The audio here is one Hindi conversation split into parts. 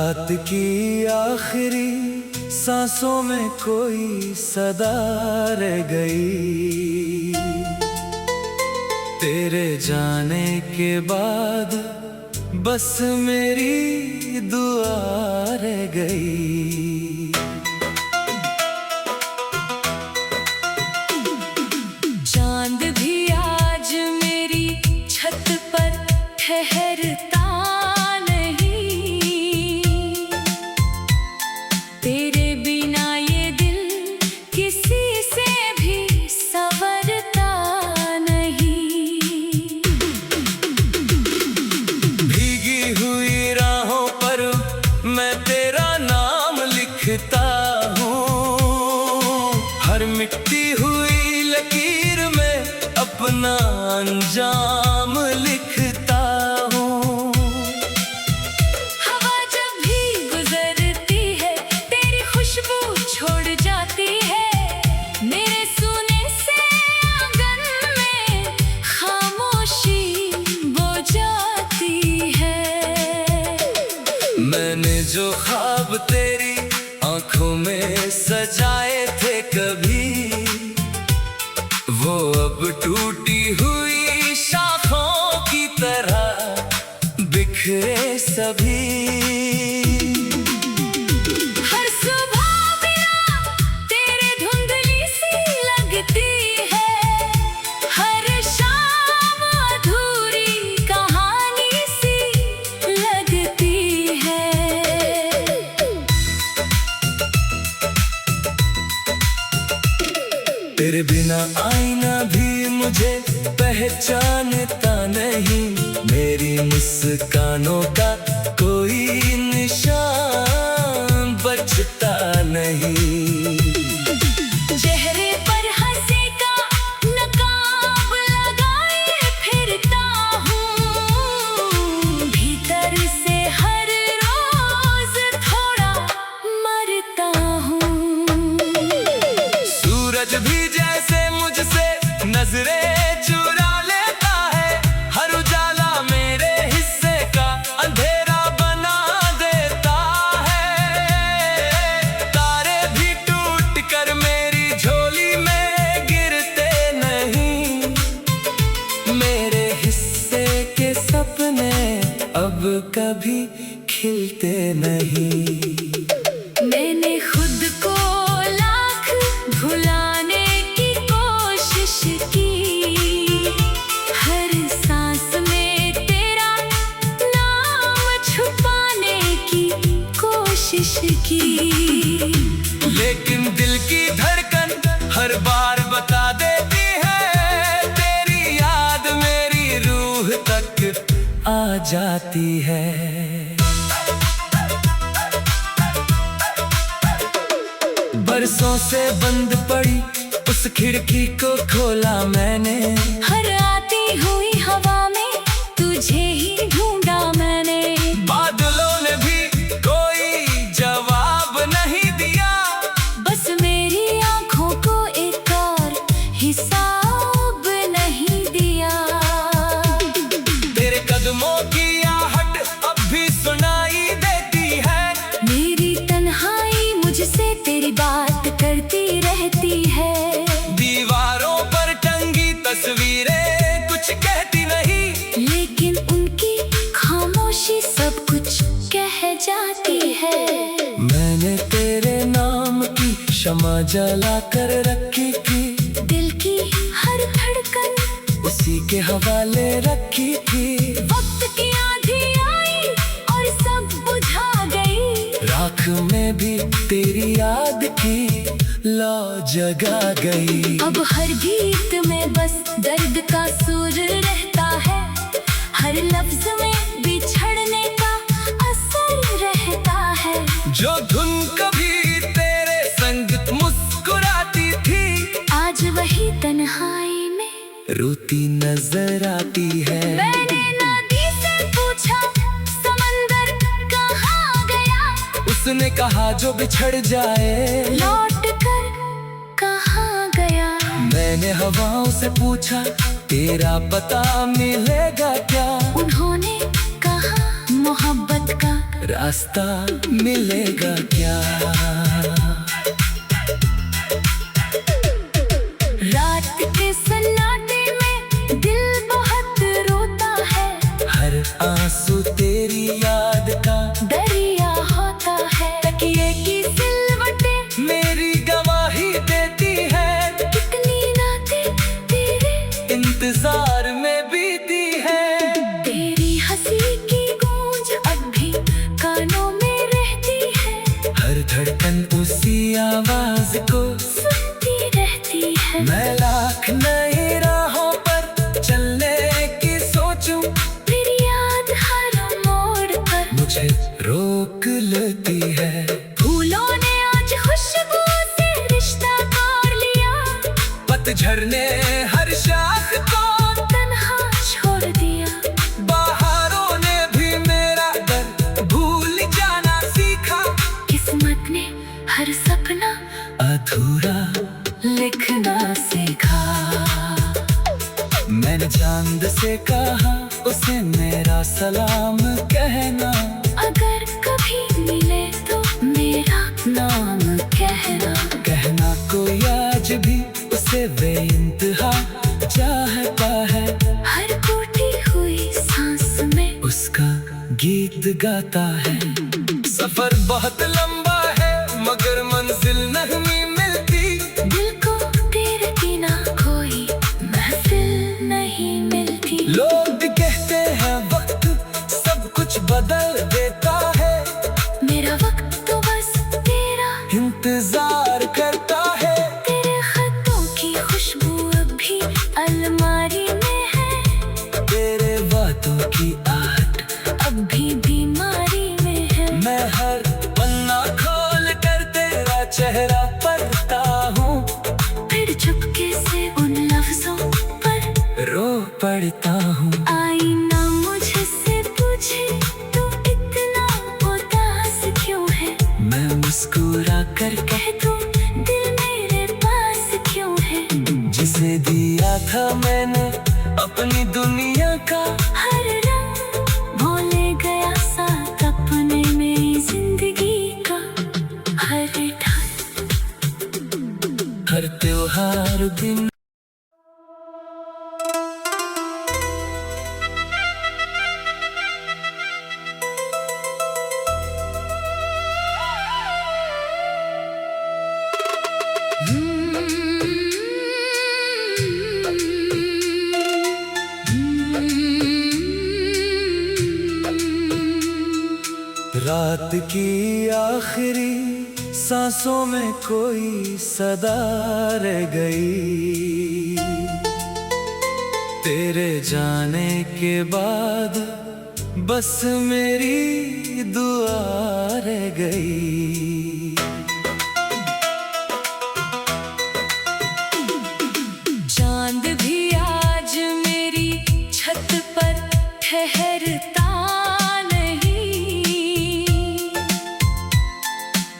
रात की आखिरी सांसों में कोई सदा रह गई। तेरे जाने के बाद बस मेरी दुआ रह गई। चांद भी आज मेरी छत पर ठहरता नहीं। तेरे बिना ये दिल किसी से भी संवरता नहीं। भीगी हुई राहों पर मैं तेरा नाम लिखता हूँ। हर मिटती हुई लकीर में अपना अंजाम लिखता हूँ। हवा जब भी गुजरती है तेरी खुशबू छोड़ जाती है। मेरे सूने से आंगन में खामोशी बो जाती है। मैंने जो ख्वाब तेरी आंखों में सजाए थे कभी, वो अब टूटी हुई शाखों की तरह बिखरे सभी। हर सुबह बिना तेरे धुंधली सी लगती है। हर शाम अधूरी कहानी सी लगती है। तेरे बिना आईना भी मुझे पहचानता नहीं। मेरी मुस्कानों का कोई निशान बचता नहीं। चेहरे पर हंसी का नकाब लगाए फिरता हूँ। भीतर से हर रोज थोड़ा मरता हूँ। सूरज भी जैसे मुझसे नजरें चुरा लेता है। हर उजाला मेरे हिस्से का अंधेरा बना देता है। तारे भी टूट कर मेरी झोली में गिरते नहीं। मेरे हिस्से के सपने अब कभी खिलते नहीं। मैंने खुद को लाख भुलाने की कोशिश की। हर सांस में तेरा नाम छुपाने की कोशिश की। लेकिन दिल की धड़कन हर बार बता देती है। तेरी याद मेरी रूह तक आ जाती है। बरसों से बंद पड़ी उस खिड़की को खोला मैंने। हर आती हुई हवा में तुझे ही ढूंढा मैंने। बादलों ने भी कोई जवाब नहीं दिया। बस मेरी आंखों को एक और हिसाब नहीं दिया। तेरे कदमों की आहट अब भी सुनाई देती है। मेरी तन्हाई मुझसे तेरी बात करती रहती है। दीवारों पर टंगी तस्वीरें कुछ कहती नहीं। लेकिन उनकी खामोशी सब कुछ कह जाती है। मैंने तेरे नाम की शमा जला कर रखी थी। दिल की हर धड़कन उसी के हवाले रखी थी। वक्त की आंधी आई और सब बुझा गई। राख में भी तेरी याद की लौ जगा गई। अब हर गीत में बस दर्द का सुर रहता है। हर लफ्ज में बिछड़ने का असर रहता है। जो धुन कभी तेरे संग मुस्कुराती थी, आज वही तन्हाई में रोती नजर आती है। मैंने नदी से पूछा समंदर कहाँ गया। उसने कहा जो बिछड़ जाए लौट कर कहाँ गया। मैंने हवाओं से पूछा तेरा पता मिलेगा क्या। उन्होंने कहा मोहब्बत का रास्ता मिलेगा क्या। रात के सन्नाटे में दिल बहुत रोता है, हर आंसू तेरी याद का दरिया होता है। तकिए की सिलवटें मेरी गवाही देती है, कितनी रातें तेरे इंतजार में बीती है। तेरी हंसी की गूंज अब भी कानों में रहती है, हर धड़कन उसी आवाज को सुनती रहती है। मैं लाख नई राहों पर चलने की सोचूं, तेरी याद हर मोड़ पर मुझे रोक लेती है। फूलों ने आज खुशबू से रिश्ता तोड़ लिया, पतझड़ ने हर शाख को तन्हा छोड़ दिया। बहारों ने भी मेरा दर्द भूल जाना सीखा, किस्मत ने हर सपना अधूरा लिखना सीखा। मैंने चांद से कहा उसे मेरा सलाम कहना, अगर कभी मिले तो मेरा नाम कहना। कहना कोई आज भी उसे बेइंतहा चाहता है, हर टूटी हुई सांस में उसका गीत गाता है। सफर बहुत लंबा है मगर मंजिल नहीं मिलती, दिल को तेरे बिना कोई महफिल नहीं मिलती। लोग कहते हैं वक्त सब कुछ बदल देता है, मेरा वक्त तो बस तेरा इंतजार करता है। तेरे खतों की खुशबू अब भी अलमारी में है, तेरे बातों की आहट अब भी बीमारी में है। मैं हर पन्ना खोल कर तेरा चेहरा पढ़ता हूँ, फिर चुपके से उन लफ्जों पर रो पड़ता हूँ। आईना मुझसे पूछे तू इतना उदास क्यों है, मैं मुस्कुरा कर कह दूं दिल मेरे पास क्यों है। जिसे दिया था मैंने अपनी दुनिया का हर रंग भूले गया साथ अपने में जिंदगी का, हर ढल हर त्योहार दिन। रात की आखिरी सांसों में कोई सदा रह गई, तेरे जाने के बाद बस मेरी दुआ रह गई। चांद भी आज मेरी छत पर ठहरता नहीं,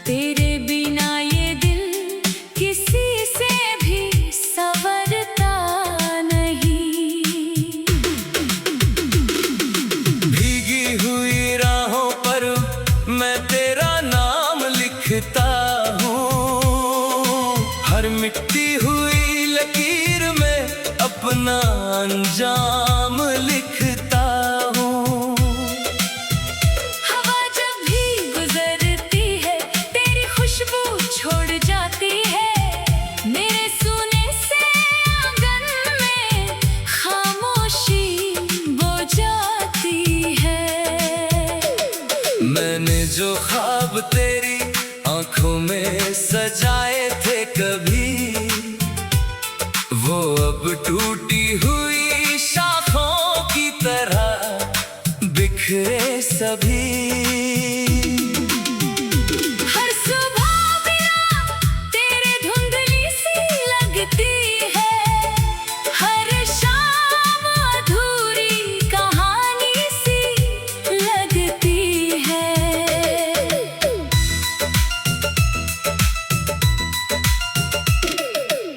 तेरे बिना ये दिल किसी से भी संवरता नहीं। भीगी हुई राहों पर मैं तेरा नाम लिखता हूँ, हर मिटती हुई लकीर में अपना अंजाम लिखता हूँ। हवा जब भी गुजरती है तेरी खुशबू छोड़ जाती है, मेरे सूने से आंगन में खामोशी बो जाती है। मैंने जो ख्वाब तेरी आंखों में सजाए थे कभी, वो अब टूटी हुई शाखों की तरह बिखरे सभी। हर सुबह बिना तेरे धुंधली सी लगती है, हर शाम अधूरी कहानी सी लगती है।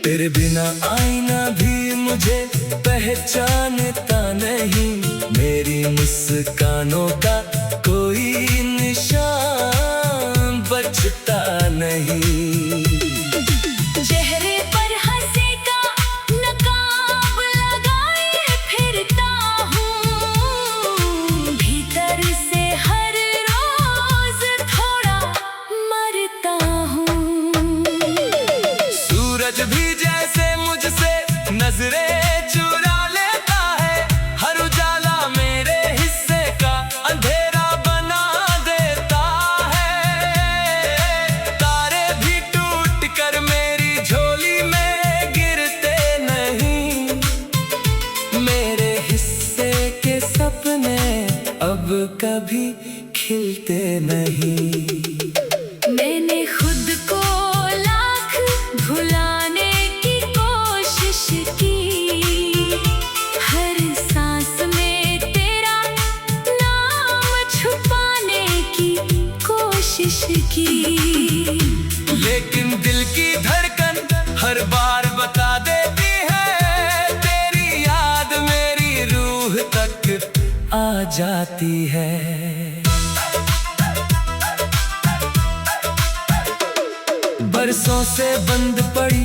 तेरे बिना आईना भी मुझे पहचानता नहीं, मेरी मुस्कानों का कोई निशान बचता नहीं। चेहरे पर हंसी का नकाब लगाए फिरता हूँ, भीतर से हर रोज थोड़ा मरता हूँ। सूरज भी जैसे मुझसे नजरें चुरा लेता है, हर उजाला मेरे हिस्से का अंधेरा बना देता है। तारे भी टूट कर मेरी झोली में गिरते नहीं, मेरे हिस्से के सपने अब कभी खिलते नहीं। मैंने खुद को लाख भुलाने की कोशिश की, हर सांस में तेरा नाम छुपाने की कोशिश की, लेकिन दिल की धड़कन हर बार बता देती है, तेरी याद मेरी रूह तक आ जाती है। बरसों से बंद पड़ी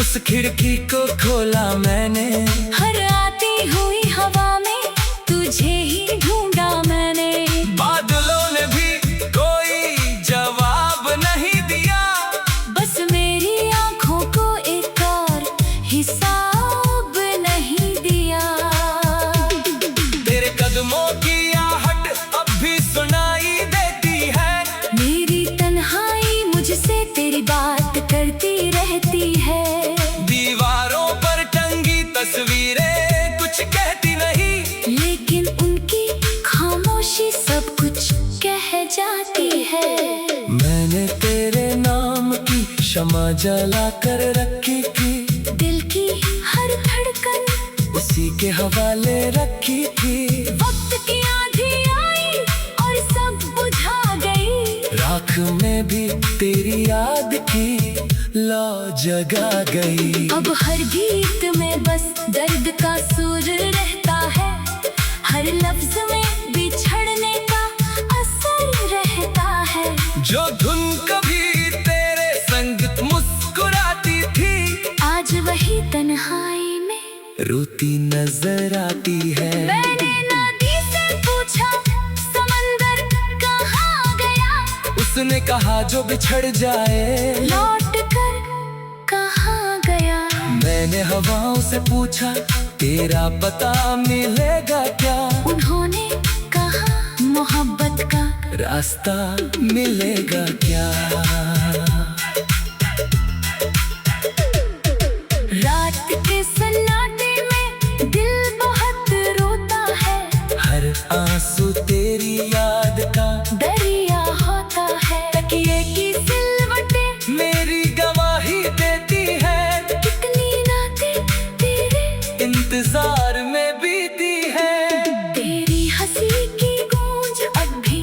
उस खिड़की को खोला मैंने, हर आती हुई हवा में तुझे ही ढूंढा मैंने। बादलों ने भी कोई जवाब नहीं दिया, बस मेरी आंखों को एक और हिसाब नहीं दिया। तेरे कदमों की आहट अब भी सुनाई देती है, मेरी तन्हाई मुझसे तेरी बात करती रहती है। दीवारों पर टंगी तस्वीरें कुछ कहती नहीं, लेकिन उनकी खामोशी सब कुछ कह जाती है। मैंने तेरे नाम की क्षमा जला कर रखी थी, दिल की हर धड़कन उसी के हवाले रखी थी। वक्त की आंधी आई और सब बुझा गई, राख में भी तेरी याद की लौ जगा गई। अब हर गीत में बस दर्द का सुर रहता है, हर लफ्ज में बिछड़ने का असर रहता है। जो धुन कभी तेरे संग मुस्कुराती थी, आज वही तन्हाई में रोती नजर आती है। मैंने नदी से पूछा समंदर कहाँ गया, उसने कहा जो बिछड़ जाए लौट कर कहाँ गया। मैंने हवाओं से पूछा तेरा पता मिलेगा क्या, उन्होंने कहा मोहब्बत का रास्ता मिलेगा क्या। रात के सन्नाटे में दिल बहुत रोता है, हर आंसू तेरी याद का दरिया होता है। तकिए की सिलवटें मेरी गवाही देती है, कितनी रातें तेरे इंतजार में बीती है। तेरी हंसी की गूंज अब भी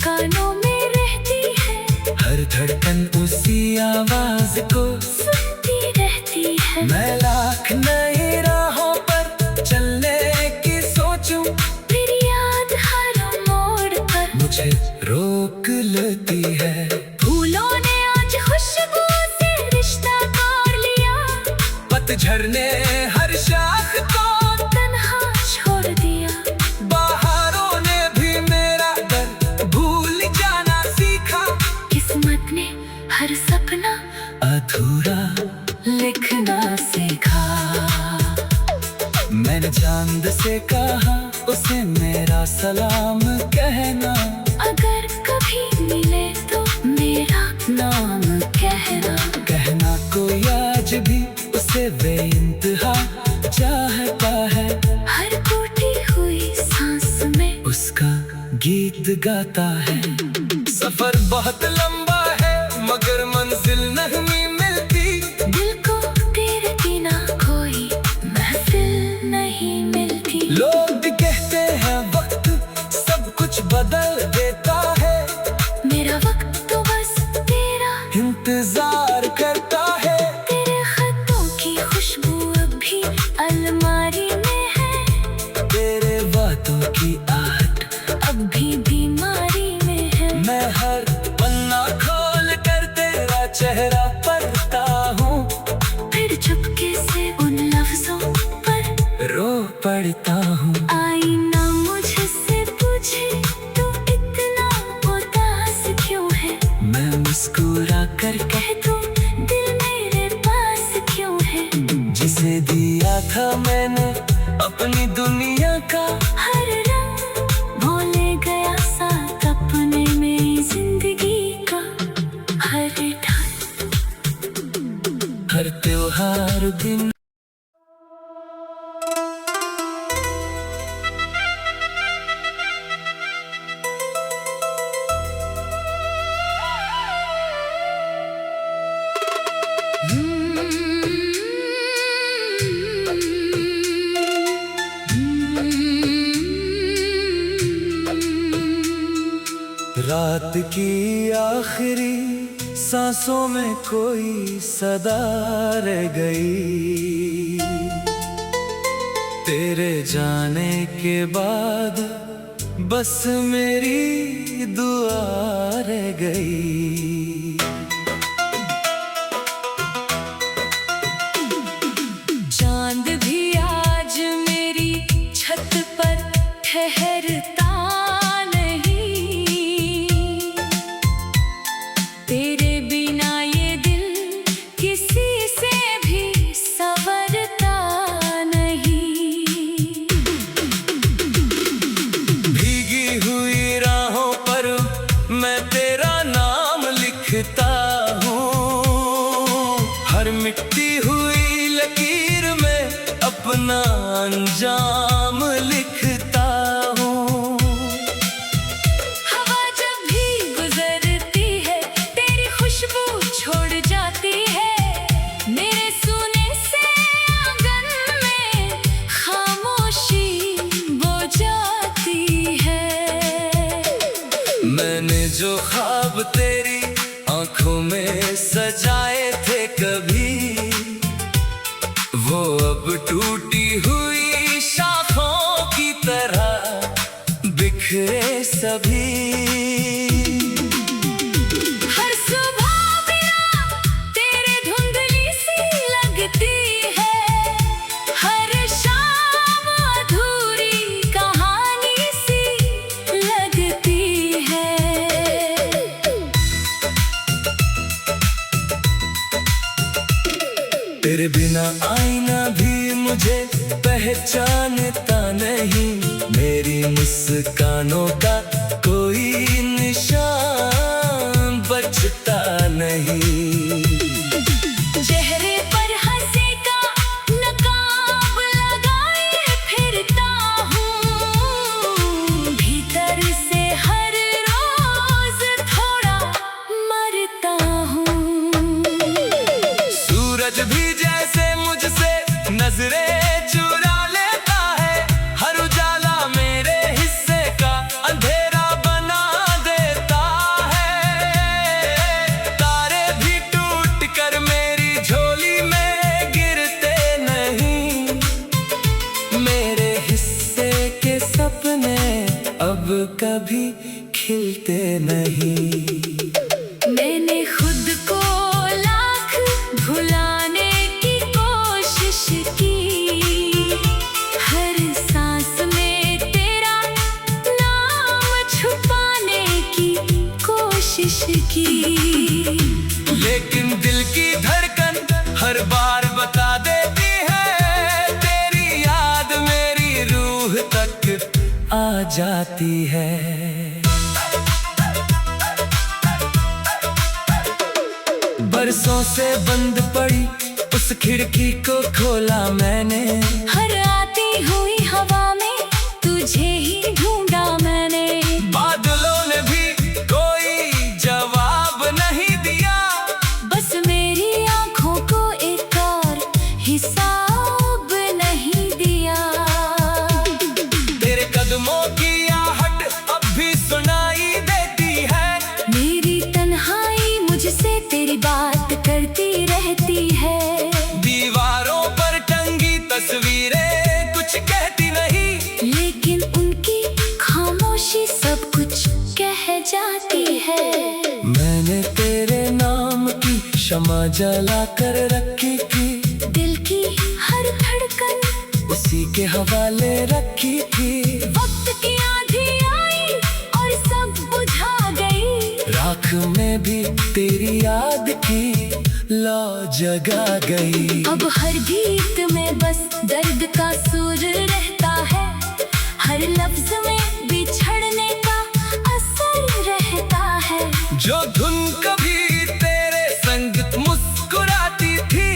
कानों में रहती है, हर धड़कन उसी आवाज को सुनती रहती है। मैं लाख नई राहों पर चलने की सोचूं, फिर याद हर मोड़ पर मुझे रोक लेती है। फूलों ने आज खुशबू से रिश्ता तोड़ लिया, पतझड़ ने हर शाख को तन्हा छोड़ दिया। बहारों ने भी मेरा दर्द भूल जाना सीखा, किस्मत ने हर सपना अधूरा लिखना सीखा। मैंने चांद से कहा उसे मेरा सलाम कहना, अगर कभी मिले तो मेरा नाम कहना। कहना कोई आज भी उसे बेइंतहा चाहता है, हर टूटी हुई सांस में उसका गीत गाता है। सफर बहुत लंबा है मगर मंजिल नहीं मिलती, दिल को तेरे बिना कोई महफिल नहीं मिलती। लोग कहते हैं वक्त सब कुछ बदल देता है, मेरा वक्त तो बस तेरा इंतजार करता है। तेरे खतों की खुशबू अब भी अलमा पढ़ता हूँ। आईना मुझसे पूछे तो इतना उदास क्यों है, मैं मुस्कुरा कर कह दूं दिल मेरे पास क्यों है। जिसे दिया था मैंने अपनी दुनिया का हर रंग भूले गया साथ अपने में जिंदगी का हर ढल, हर त्योहार दिन। रात की आखिरी सांसों में कोई सदा रह गई, तेरे जाने के बाद बस मेरी दुआ रह गई। चांद भी आज मेरी छत पर ठहरता हर मिटती हुई लकीर में अपना अंजाम लिखता हूँ। हवा जब भी गुजरती है तेरी खुशबू छोड़ जाती है, मेरे सूने से आंगन में खामोशी वो जाती है। मैंने जो ख्वाब तेरी आंखों में सजाए थे कभी, वो अब टूटी हुई शाखों की तरह बिखरे सभी। हर सुबह मेरा तेरे धुंधली सी लगती है, हर शाम अधूरी कहानी सी लगती है। तेरे बिना आईना भी मुझे पहचानता नहीं, मेरी मुस्कानों का कोई निशान बचता नहीं। चेहरे पर हंसी का नकाब लगाए फिरता हूँ, भीतर से हर रोज थोड़ा मरता हूँ। सूरज भी जैसे मुझसे नजरें चुरा लेता है, हर उजाला मेरे हिस्से का अंधेरा बना देता है। तारे भी टूट कर मेरी झोली में गिरते नहीं, मेरे हिस्से के सपने अब कभी खिलते नहीं। मैंने खुद को लाख भुलाने की कोशिश की, हर सांस में तेरा नाम छुपाने की कोशिश की, लेकिन दिल की धड़कन हर बार बता देती है, तेरी याद मेरी रूह तक आ जाती है। बरसों से बंद पड़ी उस खिड़की को खोला मैंने, हर आती हुई हवा में तुझे ही ढूंढा मैंने। बादलों ने भी कोई जवाब नहीं दिया, बस मेरी आंखों को एक और हिसाब नहीं दिया। तेरे कदमों की आहट अब भी सुनाई देती है, मेरी तन्हाई मुझसे तेरी बात करती रहती है। दीवारों पर टंगी तस्वीरें कुछ कहती नहीं, लेकिन उनकी खामोशी सब कुछ कह जाती है। मैंने तेरे नाम की शमा जला कर रखी थी, दिल की हर धड़कन उस उसी के हवाले रखी थी। वक्त की आंधी आई और सब बुझा गई, राख में भी तेरी याद की लौ जगा गई। अब हर गीत में बस दर्द का सुर रहता है, हर लफ्ज में बिछड़ने का असर रहता है। जो धुन कभी तेरे संग मुस्कुराती थी,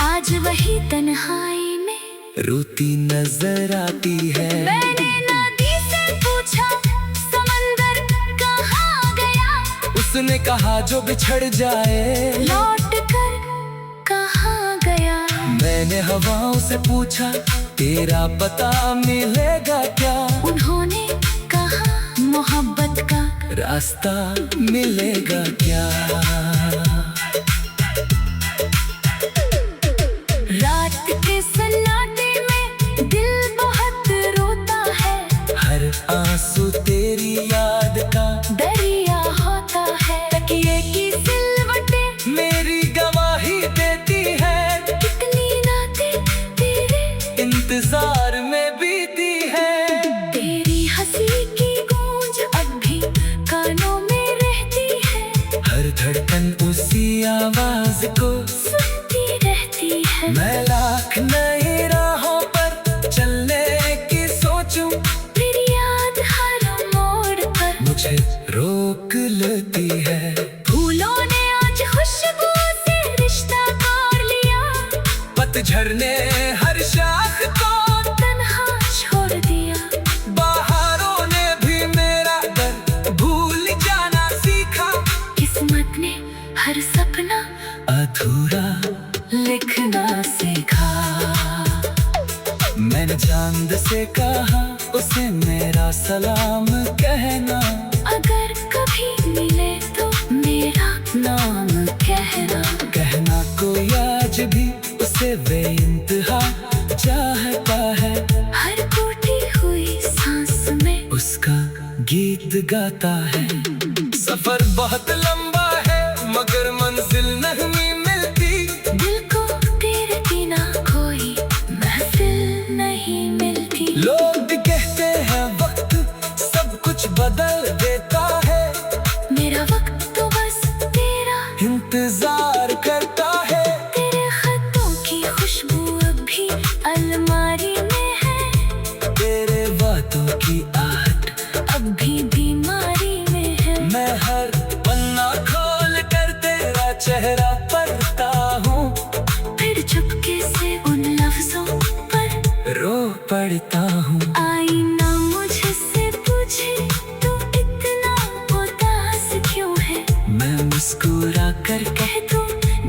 आज वही तन्हाई में रोती नजर आती है। मैंने नदी से पूछा समंदर कहाँ गया, उसने कहा जो बिछड़ जाए लौट कर कहाँ गया। मैंने हवाओं से पूछा तेरा पता मिलेगा क्या, उन्होंने कहा मोहब्बत का रास्ता मिलेगा क्या। रात के सन्नाटे में दिल बहुत रोता है, हर आंसू तेरी याद का दरिया होता है। तकिए की सिलवटें मेरी गवाही देती है, कितनी रातें तेरे इंतजार में बीती है। तेरी हंसी की गूंज अब भी कानों में रहती है, हर धड़कन उसी आवाज को सुनती रहती है। मैं लाख नई राहों पर चलने की सोचूं, तेरी याद हर मोड़ पर मुझे रोक लेती है। फूलों ने आज खुशबू से रिश्ता तोड़ लिया, पतझड़ ने हर शाख को तन्हा छोड़ दिया। बहारों ने भी मेरा दर्द भूल जाना सीखा, किस्मत ने हर सपना अधूरा लिखना सीखा। मैंने चांद से कहा उसे मेरा सलाम कहना, अगर कभी मिले तो मेरा नाम कहना। कहना कोई आज भी उसे बेइंतहा चाहता है, हर टूटी हुई सांस में उसका गीत गाता है। सफर बहुत लंबा है मगर मंजिल नहीं मिलती, दिल को तेरे बिना कोई महफिल नहीं मिलती। लोग कहते हैं वक्त सब कुछ बदल देता है, मेरा वक्त तो बस तेरा इंतजार करता है। तेरे खतों की खुशबू अब भी अलमारी में है, तेरे बातों की आहट अब भी बीमारी में है। मैं हर पन्ना खोल कर तेरा चेहरा पढ़ता हूँ, फिर चुपके से उन लफ्जों पर रो पड़ता हूँ। आईना मुझसे पूछे तू इतना उदास क्यों है, मैं मुस्कुरा कर कह तू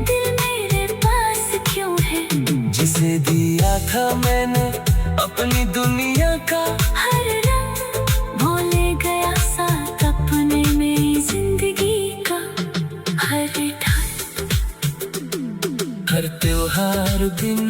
दिल मेरे पास क्यों है। जिसे दिया था मैंने अपनी दुनिया का हर रंग भूले गया साथ अपने में जिंदगी का, हर ढल हर त्योहार दिन